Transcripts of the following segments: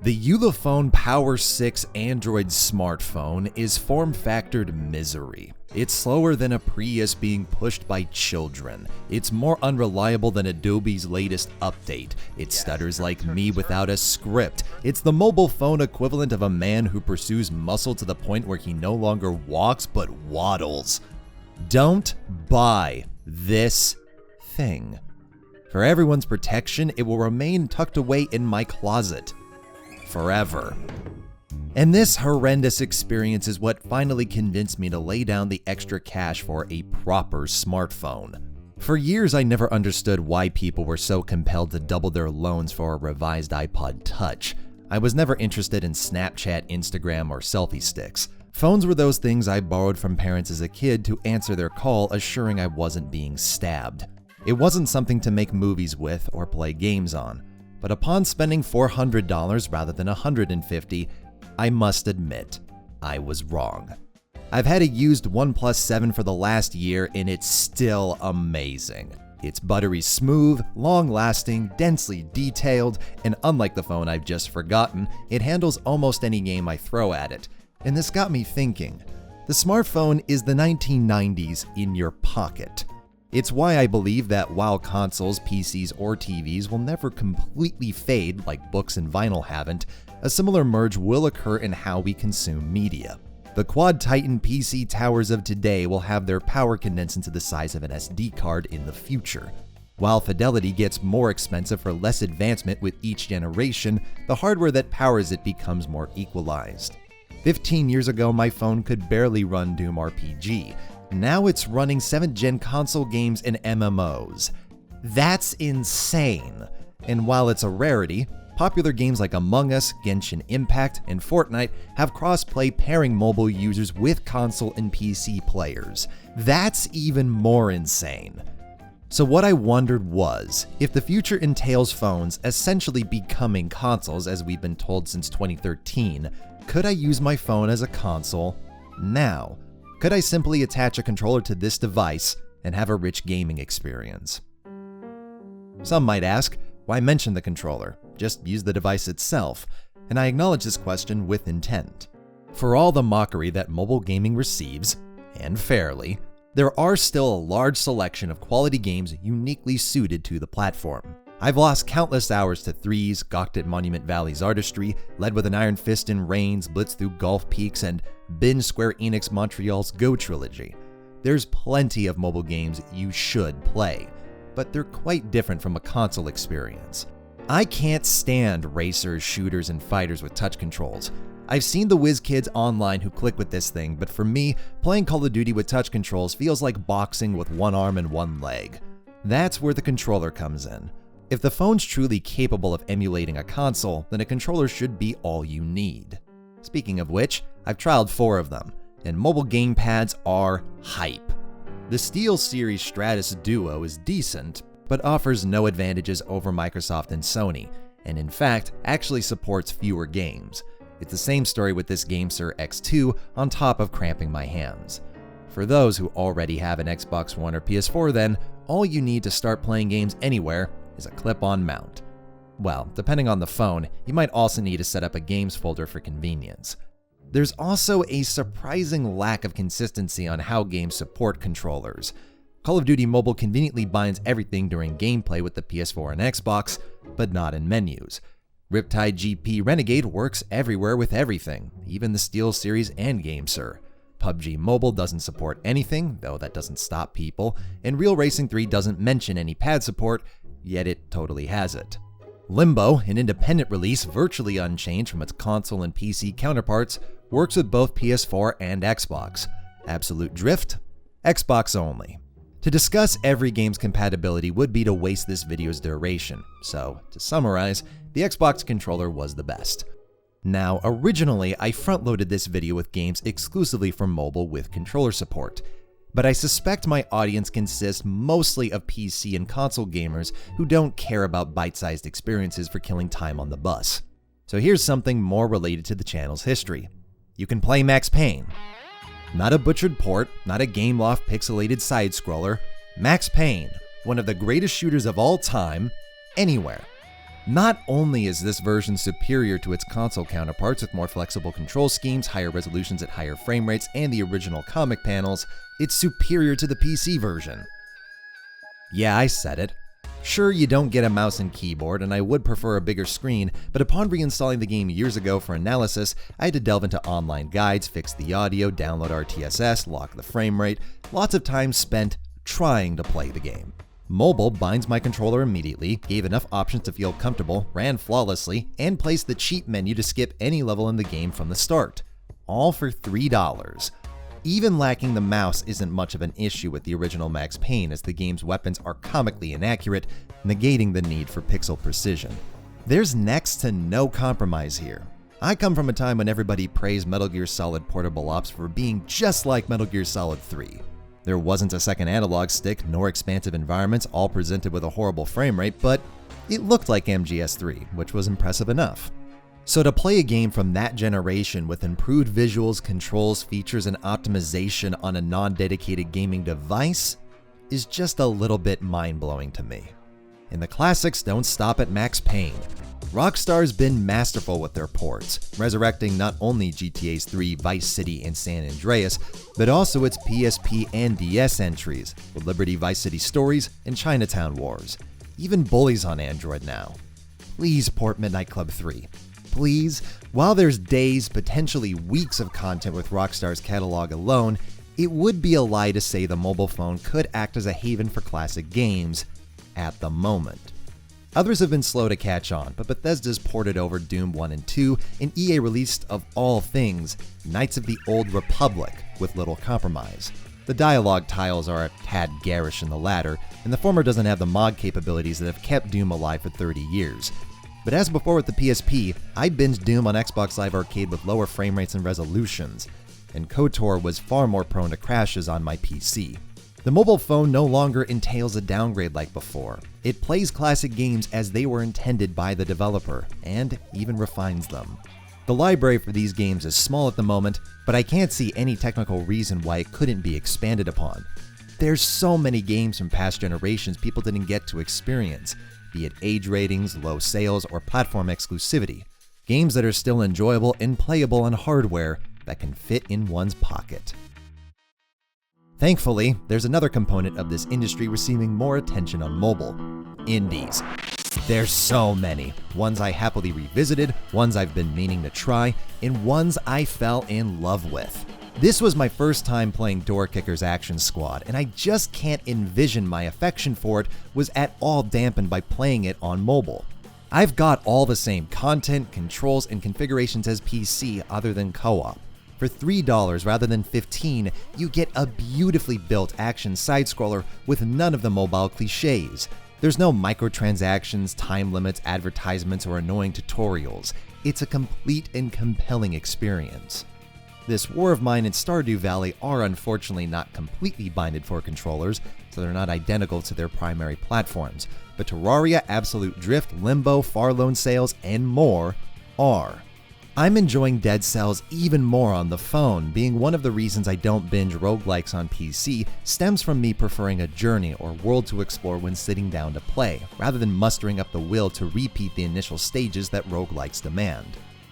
The Ulefone Power 6 Android smartphone is form-factored misery. It's slower than a Prius being pushed by children. It's more unreliable than Adobe's latest update. It stutters like me without a script. It's the mobile phone equivalent of a man who pursues muscle to the point where he no longer walks but waddles. Don't buy this thing. For everyone's protection, it will remain tucked away in my closet. Forever. And this horrendous experience is what finally convinced me to lay down the extra cash for a proper smartphone. For years, I never understood why people were so compelled to double their loans for a revised iPod Touch. I was never interested in Snapchat, Instagram, or selfie sticks. Phones were those things I borrowed from parents as a kid to answer their call, assuring I wasn't being stabbed. It wasn't something to make movies with or play games on. But upon spending $400 rather than $150, I must admit, I was wrong. I've had a used OnePlus 7 for the last year and it's still amazing. It's buttery smooth, long-lasting, densely detailed, and unlike the phone I've just forgotten, it handles almost any game I throw at it. And this got me thinking, the smartphone is the 1990s in your pocket. It's why I believe that while consoles, PCs, or TVs will never completely fade like books and vinyl haven't, a similar merge will occur in how we consume media. The Quad Titan PC towers of today will have their power condensed into the size of an SD card in the future. While fidelity gets more expensive for less advancement with each generation, the hardware that powers it becomes more equalized. 15 years ago, my phone could barely run Doom RPG. Now it's running 7th gen console games and MMOs. That's insane. And while it's a rarity, popular games like Among Us, Genshin Impact, and Fortnite have cross-play pairing mobile users with console and PC players. That's even more insane. So what I wondered was, if the future entails phones essentially becoming consoles as we've been told since 2013, could I use my phone as a console now? Could I simply attach a controller to this device and have a rich gaming experience? Some might ask, why mention the controller? Just use the device itself. And I acknowledge this question with intent. For all the mockery that mobile gaming receives, and fairly, there are still a large selection of quality games uniquely suited to the platform. I've lost countless hours to threes, gawked at Monument Valley's artistry, led with an iron fist in Reigns, blitzed through Gulf Peaks, and binged Square Enix Montreal's Go trilogy. There's plenty of mobile games you should play, but they're quite different from a console experience. I can't stand racers, shooters, and fighters with touch controls. I've seen the whiz kids online who click with this thing, but for me, playing Call of Duty with touch controls feels like boxing with one arm and one leg. That's where the controller comes in. If the phone's truly capable of emulating a console, then a controller should be all you need. Speaking of which, I've trialed 4 of them, and mobile gamepads are hype. The SteelSeries Stratus Duo is decent, but offers no advantages over Microsoft and Sony, and in fact, actually supports fewer games. It's the same story with this GameSir X2 on top of cramping my hands. For those who already have an Xbox One or PS4 then, all you need to start playing games anywhere is a clip-on mount. Well, depending on the phone, you might also need to set up a games folder for convenience. There's also a surprising lack of consistency on how games support controllers. Call of Duty Mobile conveniently binds everything during gameplay with the PS4 and Xbox, but not in menus. RIPTIDEGP Renegade works everywhere with everything, even the SteelSeries and GameSir. PUBG Mobile doesn't support anything, though that doesn't stop people, and Real Racing 3 doesn't mention any pad support, yet it totally has it. Limbo, an independent release virtually unchanged from its console and PC counterparts, works with both PS4 and Xbox. Absolute Drift? Xbox only. To discuss every game's compatibility would be to waste this video's duration, so to summarize, the Xbox controller was the best. Now, originally I front-loaded this video with games exclusively for mobile with controller support, but I suspect my audience consists mostly of PC and console gamers who don't care about bite-sized experiences for killing time on the bus. So here's something more related to the channel's history. You can play Max Payne. Not a butchered port, not a Gameloft pixelated side-scroller. Max Payne, one of the greatest shooters of all time, anywhere. Not only is this version superior to its console counterparts with more flexible control schemes, higher resolutions at higher frame rates, and the original comic panels, it's superior to the PC version. Yeah, I said it. Sure, you don't get a mouse and keyboard, and I would prefer a bigger screen, but upon reinstalling the game years ago for analysis, I had to delve into online guides, fix the audio, download RTSS, lock the frame rate, lots of time spent trying to play the game. Mobile binds my controller immediately, gave enough options to feel comfortable, ran flawlessly, and placed the cheat menu to skip any level in the game from the start. All for $3. Even lacking the mouse isn't much of an issue with the original Max Payne, as the game's weapons are comically inaccurate, negating the need for pixel precision. There's next to no compromise here. I come from a time when everybody praised Metal Gear Solid Portable Ops for being just like Metal Gear Solid 3. There wasn't a second analog stick, nor expansive environments, all presented with a horrible frame rate, but it looked like MGS3, which was impressive enough. So to play a game from that generation with improved visuals, controls, features, and optimization on a non-dedicated gaming device is just a little bit mind-blowing to me. And the classics don't stop at Max Payne. Rockstar's been masterful with their ports, resurrecting not only GTA's 3, Vice City, and San Andreas, but also its PSP and DS entries, with Liberty Vice City Stories and Chinatown Wars. Even Bully's on Android now. Please port Midnight Club 3. Please, while there's days, potentially weeks of content with Rockstar's catalog alone, it would be a lie to say the mobile phone could act as a haven for classic games at the moment. Others have been slow to catch on, but Bethesda's ported over Doom 1 and 2, and EA released, of all things, Knights of the Old Republic with little compromise. The dialogue tiles are a tad garish in the latter, and the former doesn't have the mod capabilities that have kept Doom alive for 30 years. But as before with the PSP, I binged Doom on Xbox Live Arcade with lower frame rates and resolutions, and KOTOR was far more prone to crashes on my PC. The mobile phone no longer entails a downgrade like before. It plays classic games as they were intended by the developer, and even refines them. The library for these games is small at the moment, but I can't see any technical reason why it couldn't be expanded upon. There's so many games from past generations people didn't get to experience, be it age ratings, low sales, or platform exclusivity. Games that are still enjoyable and playable on hardware that can fit in one's pocket. Thankfully, there's another component of this industry receiving more attention on mobile: indies. There's so many. Ones I happily revisited, ones I've been meaning to try, and ones I fell in love with. This was my first time playing Door Kicker's Action Squad, and I just can't envision my affection for it was at all dampened by playing it on mobile. I've got all the same content, controls, and configurations as PC other than co-op. For $3 rather than $15, you get a beautifully built action side-scroller with none of the mobile cliches. There's no microtransactions, time limits, advertisements, or annoying tutorials. It's a complete and compelling experience. This War of Mine and Stardew Valley are unfortunately not completely binded for controllers, so they're not identical to their primary platforms, but Terraria, Absolute Drift, Limbo, Farlone Sales, and more are. I'm enjoying Dead Cells even more on the phone, being one of the reasons I don't binge roguelikes on PC stems from me preferring a journey or world to explore when sitting down to play, rather than mustering up the will to repeat the initial stages that roguelikes demand.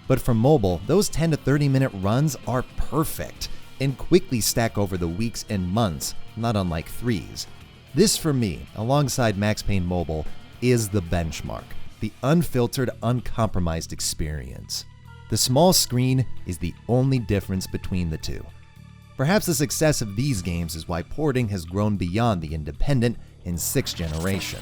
But for mobile, those 10 to 30 minute runs are perfect, and quickly stack over the weeks and months, not unlike 3's. This for me, alongside Max Payne Mobile, is the benchmark, the unfiltered, uncompromised experience. The small screen is the only difference between the two. Perhaps the success of these games is why porting has grown beyond the independent and 6th generation.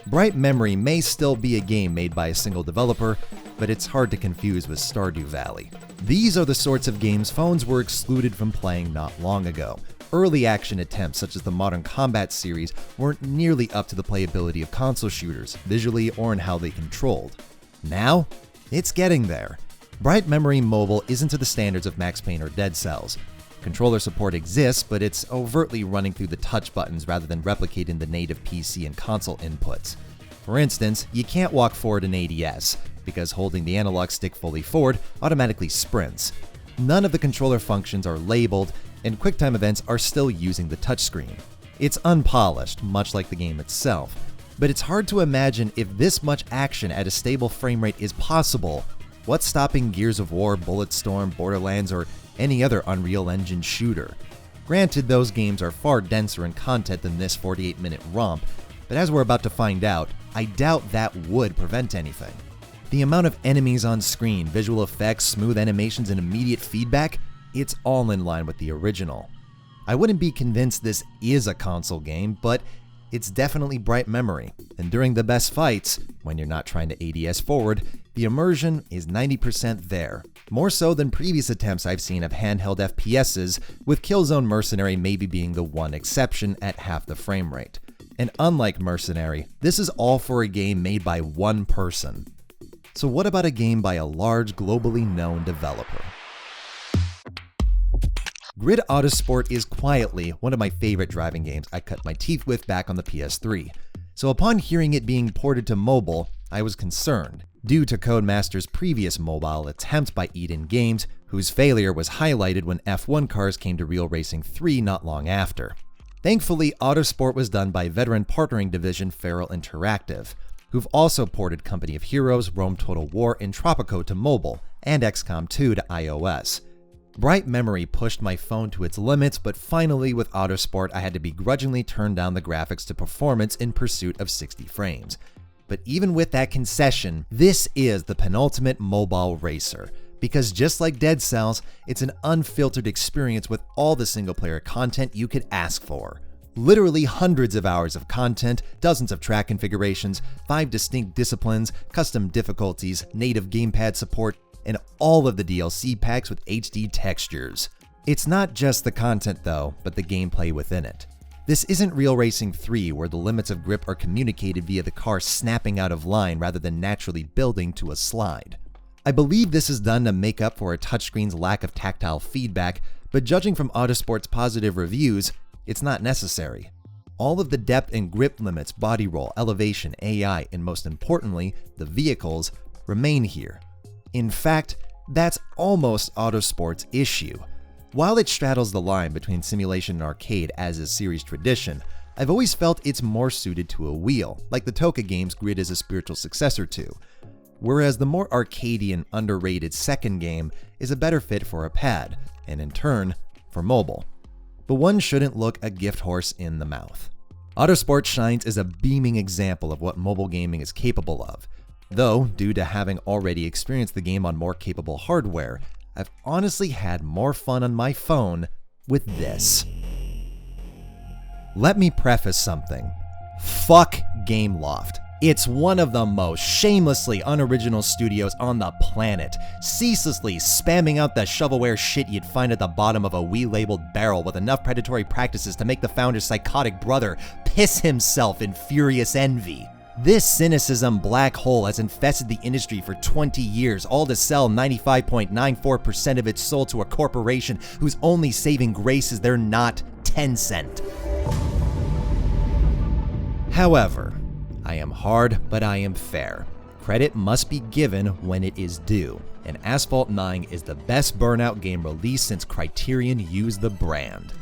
Bright Memory may still be a game made by a single developer, but it's hard to confuse with Stardew Valley. These are the sorts of games phones were excluded from playing not long ago. Early action attempts such as the Modern Combat series weren't nearly up to the playability of console shooters, visually or in how they controlled. Now, it's getting there. Bright Memory Mobile isn't to the standards of Max Payne or Dead Cells. Controller support exists, but it's overtly running through the touch buttons rather than replicating the native PC and console inputs. For instance, you can't walk forward in ADS, because holding the analog stick fully forward automatically sprints. None of the controller functions are labeled, and QuickTime events are still using the touchscreen. It's unpolished, much like the game itself. But it's hard to imagine if this much action at a stable frame rate is possible. What's stopping Gears of War, Bulletstorm, Borderlands, or any other Unreal Engine shooter? Granted, those games are far denser in content than this 48-minute romp, but as we're about to find out, I doubt that would prevent anything. The amount of enemies on screen, visual effects, smooth animations, and immediate feedback, it's all in line with the original. I wouldn't be convinced this is a console game, but it's definitely bright memory, and during the best fights, when you're not trying to ADS forward, the immersion is 90% there, more so than previous attempts I've seen of handheld FPSs, with Killzone Mercenary maybe being the one exception at half the frame rate. And unlike Mercenary, this is all for a game made by one person. So what about a game by a large, globally known developer? Grid Autosport is quietly one of my favorite driving games I cut my teeth with back on the PS3. So upon hearing it being ported to mobile, I was concerned, due to Codemaster's previous mobile attempt by Eden Games, whose failure was highlighted when F1 cars came to Real Racing 3 not long after. Thankfully, Autosport was done by veteran partnering division Feral Interactive, who've also ported Company of Heroes, Rome Total War, and Tropico to mobile, and XCOM 2 to iOS. Bright memory pushed my phone to its limits, but finally with Autosport I had to begrudgingly turn down the graphics to performance in pursuit of 60 frames. But even with that concession, this is the penultimate mobile racer, because just like Dead Cells, it's an unfiltered experience with all the single-player content you could ask for. Literally hundreds of hours of content, dozens of track configurations, 5 distinct disciplines, custom difficulties, native gamepad support, and all of the DLC packs with HD textures. It's not just the content though, but the gameplay within it. This isn't Real Racing 3 where the limits of grip are communicated via the car snapping out of line rather than naturally building to a slide. I believe this is done to make up for a touchscreen's lack of tactile feedback, but judging from Autosport's positive reviews, it's not necessary. All of the depth and grip limits, body roll, elevation, AI, and most importantly, the vehicles, remain here. In fact, that's almost Autosport's issue. While it straddles the line between simulation and arcade as is series tradition, I've always felt it's more suited to a wheel, like the Toka games Grid is a spiritual successor to, whereas the more arcadey and underrated second game is a better fit for a pad, and in turn, for mobile. But one shouldn't look a gift horse in the mouth. Autosport shines as a beaming example of what mobile gaming is capable of, though, due to having already experienced the game on more capable hardware, I've honestly had more fun on my phone with this. Let me preface something. Fuck Gameloft. It's one of the most shamelessly unoriginal studios on the planet, ceaselessly spamming out the shovelware shit you'd find at the bottom of a Wii-labeled barrel with enough predatory practices to make the founder's psychotic brother piss himself in furious envy. This cynicism black hole has infested the industry for 20 years, all to sell 95.94% of its soul to a corporation whose only saving grace is they're not Tencent. However, I am hard, but I am fair. Credit must be given when it is due, and Asphalt 9 is the best Burnout game released since Criterion used the brand.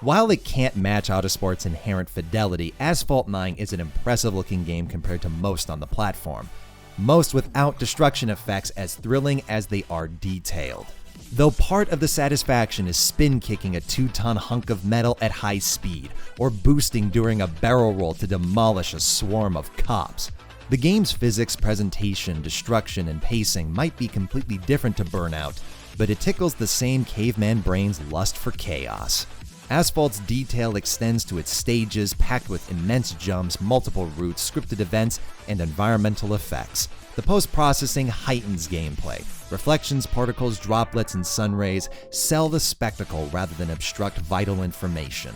While it can't match Autosport's inherent fidelity, Asphalt 9 is an impressive-looking game compared to most on the platform. Most without destruction effects as thrilling as they are detailed. Though part of the satisfaction is spin-kicking a 2-ton hunk of metal at high speed, or boosting during a barrel roll to demolish a swarm of cops. The game's physics, presentation, destruction, and pacing might be completely different to Burnout, but it tickles the same caveman brain's lust for chaos. Asphalt's detail extends to its stages, packed with immense jumps, multiple routes, scripted events, and environmental effects. The post-processing heightens gameplay. Reflections, particles, droplets, and sun rays sell the spectacle rather than obstruct vital information.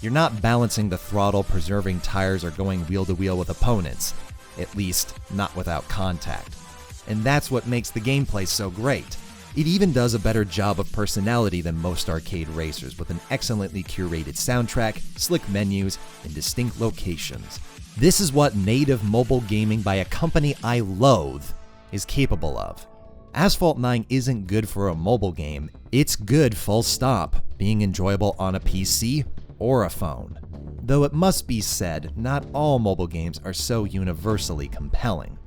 You're not balancing the throttle, preserving tires, or going wheel-to-wheel with opponents. At least, not without contact. And that's what makes the gameplay so great. It even does a better job of personality than most arcade racers, with an excellently curated soundtrack, slick menus, and distinct locations. This is what native mobile gaming by a company I loathe is capable of. Asphalt 9 isn't good for a mobile game, it's good full stop, being enjoyable on a PC or a phone. Though it must be said, not all mobile games are so universally compelling.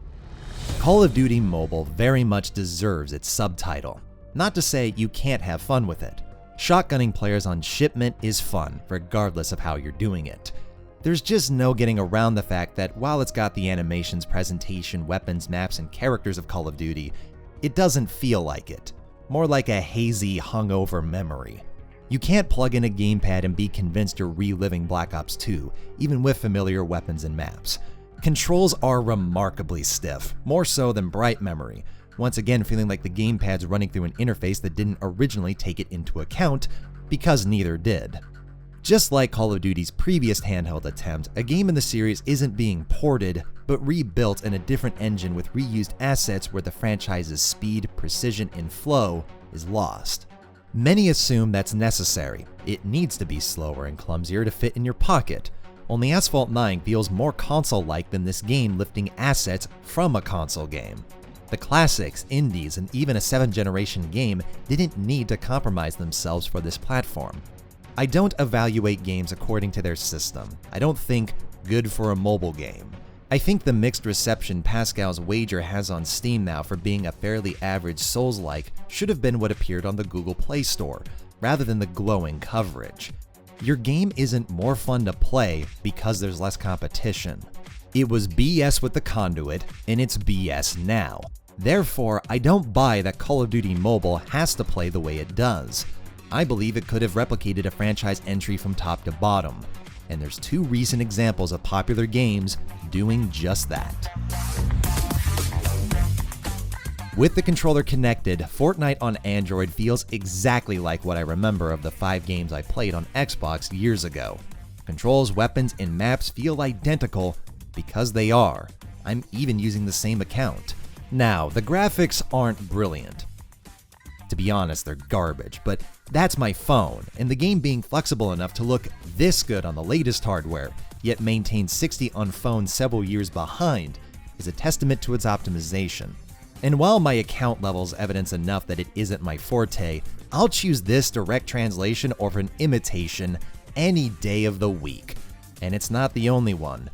Call of Duty Mobile very much deserves its subtitle. Not to say you can't have fun with it. Shotgunning players on shipment is fun, regardless of how you're doing it. There's just no getting around the fact that while it's got the animations, presentation, weapons, maps, and characters of Call of Duty, it doesn't feel like it. More like a hazy, hungover memory. You can't plug in a gamepad and be convinced you're reliving Black Ops 2, even with familiar weapons and maps. Controls are remarkably stiff, more so than bright memory, once again feeling like the gamepad's running through an interface that didn't originally take it into account, because neither did. Just like Call of Duty's previous handheld attempt, a game in the series isn't being ported, but rebuilt in a different engine with reused assets where the franchise's speed, precision, and flow is lost. Many assume that's necessary. It needs to be slower and clumsier to fit in your pocket. Only Asphalt 9 feels more console-like than this game lifting assets from a console game. The classics, indies, and even a 7th generation game didn't need to compromise themselves for this platform. I don't evaluate games according to their system. I don't think good for a mobile game. I think the mixed reception Pascal's Wager has on Steam now for being a fairly average Souls-like should have been what appeared on the Google Play Store, rather than the glowing coverage. Your game isn't more fun to play because there's less competition. It was BS with the Conduit, and it's BS now. Therefore, I don't buy that Call of Duty Mobile has to play the way it does. I believe it could have replicated a franchise entry from top to bottom, and there's 2 recent examples of popular games doing just that. With the controller connected, Fortnite on Android feels exactly like what I remember of the 5 games I played on Xbox years ago. Controls, weapons, and maps feel identical because they are. I'm even using the same account. Now, the graphics aren't brilliant. To be honest, they're garbage, but that's my phone, and the game being flexible enough to look this good on the latest hardware, yet maintain 60 on phones several years behind, is a testament to its optimization. And while my account levels evidence enough that it isn't my forte, I'll choose this direct translation over an imitation any day of the week. And it's not the only one.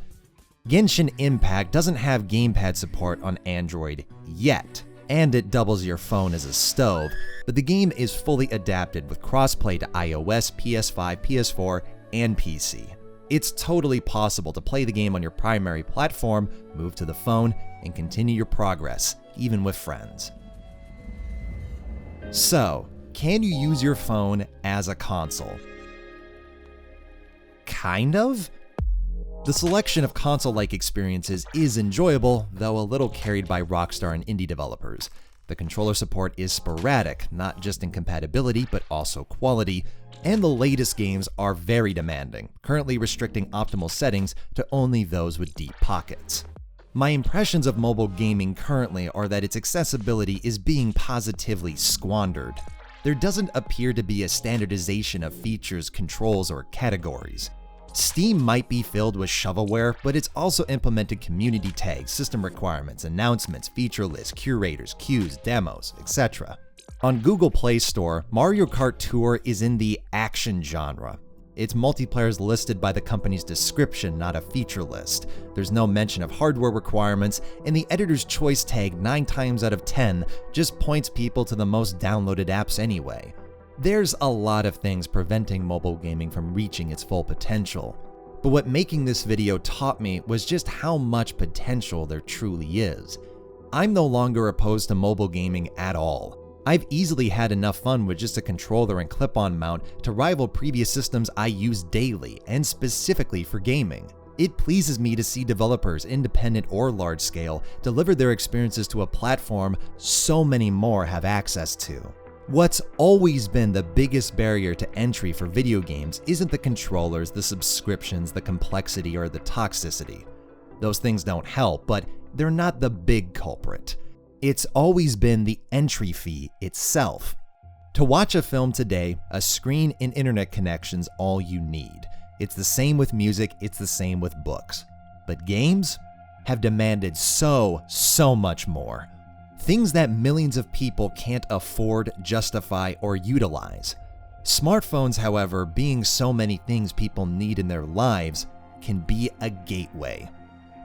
Genshin Impact doesn't have gamepad support on Android yet, and it doubles your phone as a stove, but the game is fully adapted with crossplay to iOS, PS5, PS4, and PC. It's totally possible to play the game on your primary platform, move to the phone, and continue your progress, even with friends. So, can you use your phone as a console? Kind of? The selection of console-like experiences is enjoyable, though a little carried by Rockstar and indie developers. The controller support is sporadic, not just in compatibility, but also quality, and the latest games are very demanding, currently restricting optimal settings to only those with deep pockets. My impressions of mobile gaming currently are that its accessibility is being positively squandered. There doesn't appear to be a standardization of features, controls, or categories. Steam might be filled with shovelware, but it's also implemented community tags, system requirements, announcements, feature lists, curators, queues, demos, etc. On Google Play Store, Mario Kart Tour is in the action genre. Its multiplayer is listed by the company's description, not a feature list. There's no mention of hardware requirements, and the editor's choice tag 9 times out of 10 just points people to the most downloaded apps anyway. There's a lot of things preventing mobile gaming from reaching its full potential, but what making this video taught me was just how much potential there truly is. I'm no longer opposed to mobile gaming at all. I've easily had enough fun with just a controller and clip-on mount to rival previous systems I use daily, and specifically for gaming. It pleases me to see developers, independent or large-scale, deliver their experiences to a platform so many more have access to. What's always been the biggest barrier to entry for video games isn't the controllers, the subscriptions, the complexity, or the toxicity. Those things don't help, but they're not the big culprit. It's always been the entry fee itself. To watch a film today, a screen and internet connection's all you need. It's the same with music, it's the same with books. But games have demanded so much more. Things that millions of people can't afford, justify, or utilize. Smartphones, however, being so many things people need in their lives, can be a gateway.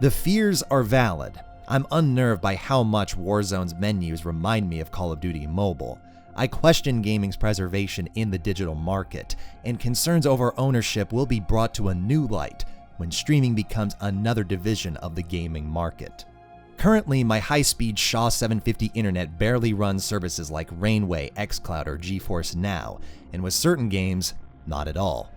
The fears are valid. I'm unnerved by how much Warzone's menus remind me of Call of Duty Mobile. I question gaming's preservation in the digital market, and concerns over ownership will be brought to a new light when streaming becomes another division of the gaming market. Currently, my high-speed SHA 750 internet barely runs services like Rainway, xCloud, or GeForce Now, and with certain games, not at all.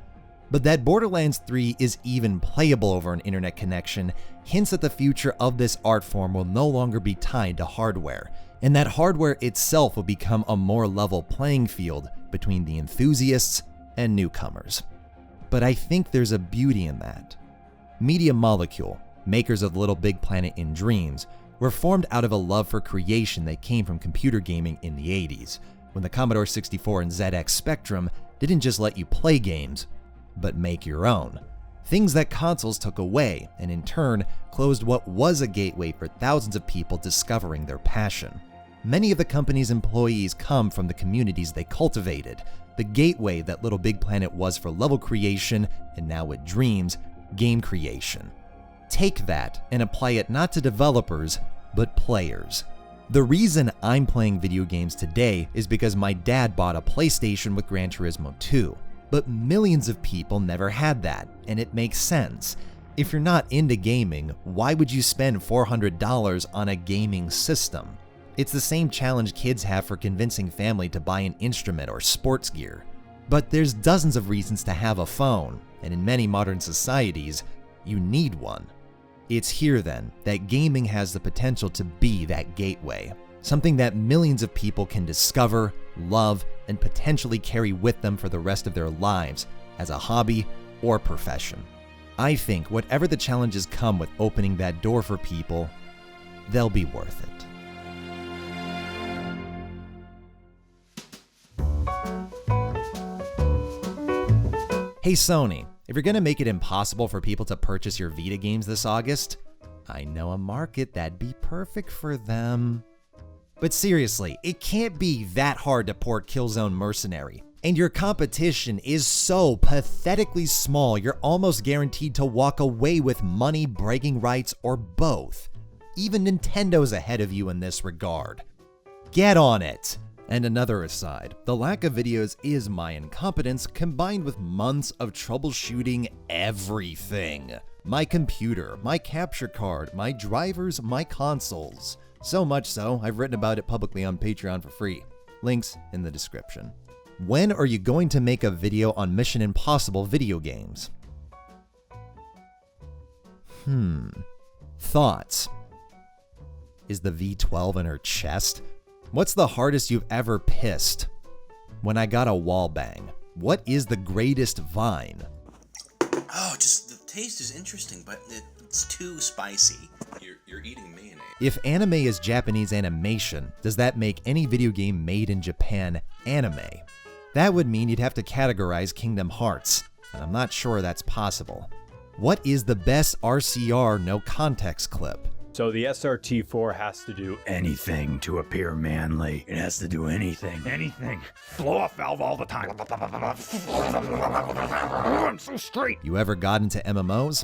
But that Borderlands 3 is even playable over an internet connection hints that the future of this art form will no longer be tied to hardware, and that hardware itself will become a more level playing field between the enthusiasts and newcomers. But I think there's a beauty in that. Media Molecule, makers of Little Big Planet and Dreams, were formed out of a love for creation that came from computer gaming in the 80s, when the Commodore 64 and ZX Spectrum didn't just let you play games, but make your own. Things that consoles took away, and in turn, closed what was a gateway for thousands of people discovering their passion. Many of the company's employees come from the communities they cultivated, the gateway that Little Big Planet was for level creation, and now with Dreams, game creation. Take that and apply it not to developers, but players. The reason I'm playing video games today is because my dad bought a PlayStation with Gran Turismo 2. But millions of people never had that, and it makes sense. If you're not into gaming, why would you spend $400 on a gaming system? It's the same challenge kids have for convincing family to buy an instrument or sports gear. But there's dozens of reasons to have a phone, and in many modern societies, you need one. It's here then that gaming has the potential to be that gateway, something that millions of people can discover, love, and potentially carry with them for the rest of their lives as a hobby or profession. I think whatever the challenges come with opening that door for people, they'll be worth it. Hey Sony, if you're gonna make it impossible for people to purchase your Vita games this August, I know a market that'd be perfect for them. But seriously, it can't be that hard to port Killzone Mercenary, and your competition is so pathetically small you're almost guaranteed to walk away with money, bragging rights, or both. Even Nintendo's ahead of you in this regard. Get on it! And another aside, the lack of videos is my incompetence combined with months of troubleshooting everything. My computer, my capture card, my drivers, my consoles. So much so, I've written about it publicly on Patreon for free. Links in the description. When are you going to make a video on Mission Impossible video games? Thoughts? Is the V12 in her chest? What's the hardest you've ever pissed? When I got a wall bang. What is the greatest vine? Oh, just the taste is interesting, but it's too spicy. You're eating mayonnaise. If anime is Japanese animation, does that make any video game made in Japan anime? That would mean you'd have to categorize Kingdom Hearts, and I'm not sure that's possible. What is the best RCR no context clip? So the SRT-4 has to do anything to appear manly. It has to do anything. Anything. Blow off valve all the time. I'm so straight. You ever got into MMOs?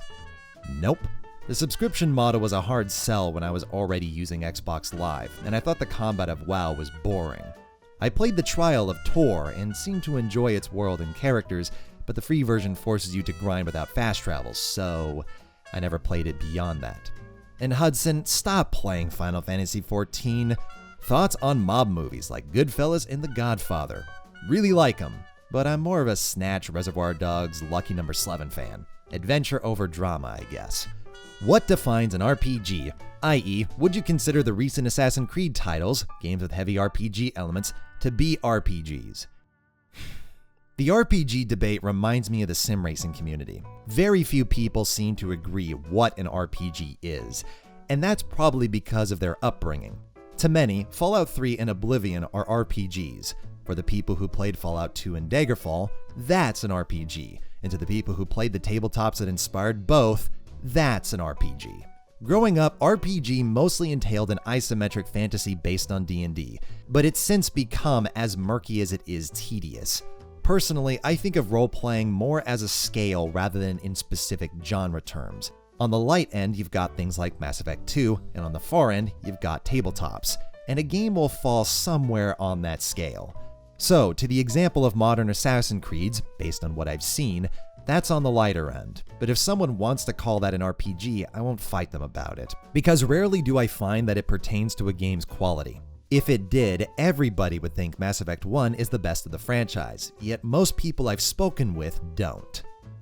Nope. The subscription model was a hard sell when I was already using Xbox Live, and I thought the combat of WoW was boring. I played the trial of Tor and seemed to enjoy its world and characters, but the free version forces you to grind without fast travel, so I never played it beyond that. And Hudson, stop playing Final Fantasy XIV. Thoughts on mob movies like Goodfellas and The Godfather. Really like them, but I'm more of a Snatch, Reservoir Dogs, Lucky No. 11 fan. Adventure over drama, I guess. What defines an RPG? I.e., would you consider the recent Assassin's Creed titles, games with heavy RPG elements, to be RPGs? The RPG debate reminds me of the sim racing community. Very few people seem to agree what an RPG is, and that's probably because of their upbringing. To many, Fallout 3 and Oblivion are RPGs. For the people who played Fallout 2 and Daggerfall, that's an RPG. And to the people who played the tabletops that inspired both, that's an RPG. Growing up, RPG mostly entailed an isometric fantasy based on D&D, but it's since become as murky as it is tedious. Personally, I think of role-playing more as a scale rather than in specific genre terms. On the light end, you've got things like Mass Effect 2, and on the far end, you've got tabletops, and a game will fall somewhere on that scale. So, to the example of modern Assassin's Creeds, based on what I've seen, that's on the lighter end. But if someone wants to call that an RPG, I won't fight them about it, because rarely do I find that it pertains to a game's quality. If it did, everybody would think Mass Effect 1 is the best of the franchise, yet most people I've spoken with don't.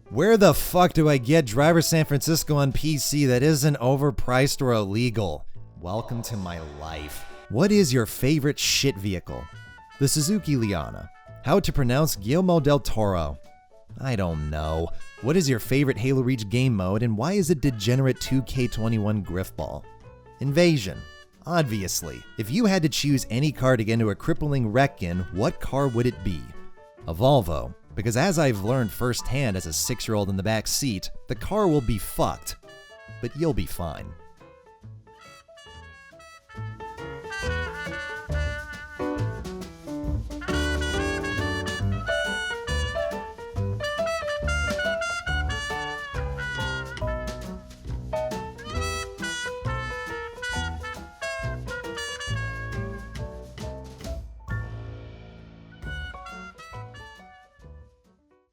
Where the fuck do I get Driver San Francisco on PC that isn't overpriced or illegal? Welcome to my life. What is your favorite shit vehicle? The Suzuki Liana. How to pronounce Guillermo del Toro? I don't know. What is your favorite Halo Reach game mode and why is it degenerate 2K21 Griffball? Invasion. Obviously. If you had to choose any car to get into a crippling wreck in, what car would it be? A Volvo. Because as I've learned firsthand as a 6-year-old in the back seat, the car will be fucked. But you'll be fine.